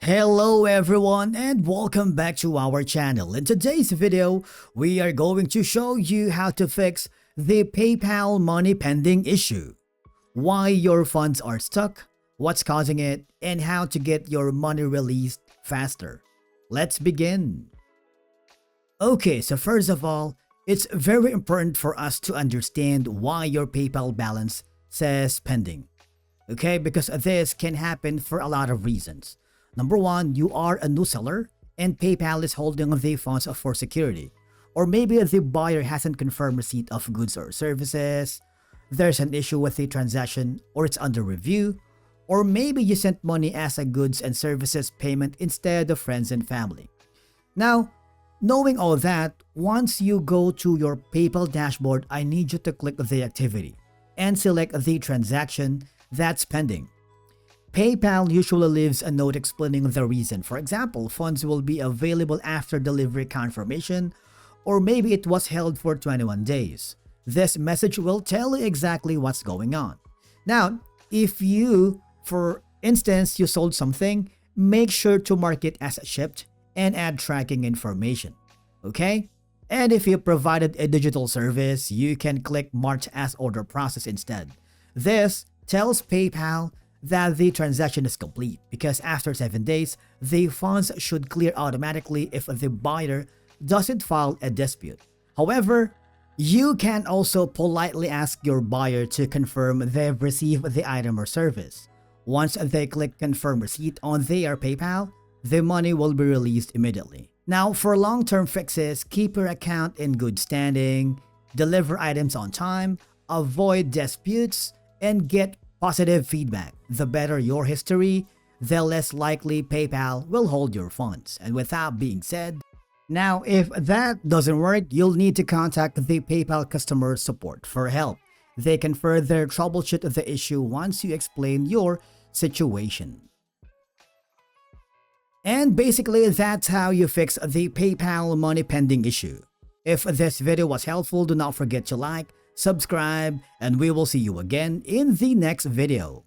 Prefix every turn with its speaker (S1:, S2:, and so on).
S1: Hello everyone and welcome back to our channel. In today's video, we are going to show you how to fix the PayPal money pending issue, why your funds are stuck, what's causing it, and how to get your money released faster. Let's begin. Okay, so first of all, it's very important for us to understand why your PayPal balance says pending. Okay, because this can happen for a lot of reasons. Number one, you are a new seller and PayPal is holding the funds for security. Or maybe the buyer hasn't confirmed receipt of goods or services, there's an issue with the transaction or it's under review, or maybe you sent money as a goods and services payment instead of friends and family. Now, knowing all that, once you go to your PayPal dashboard, I need you to click the activity and select the transaction that's pending. PayPal usually leaves a note explaining the reason. For example, funds will be available after delivery confirmation, or maybe it was held for 21 days. This message will tell you exactly what's going on. Now, if you, for instance, you sold something, make sure to mark it as shipped and add tracking information. Okay? And if you provided a digital service, you can click Marked as Order Process instead. This tells PayPal that the transaction is complete because after 7 days, the funds should clear automatically if the buyer doesn't file a dispute. However, you can also politely ask your buyer to confirm they've received the item or service. Once they click Confirm Receipt on their PayPal, the money will be released immediately. Now, for long-term fixes, keep your account in good standing, deliver items on time, avoid disputes, and get positive feedback. The better your history, the less likely PayPal will hold your funds. And with that being said, now if that doesn't work, you'll need to contact the PayPal customer support for help. They can further troubleshoot the issue once you explain your situation. And basically, that's how you fix the PayPal money pending issue. If this video was helpful, do not forget to like, subscribe, and we will see you again in the next video.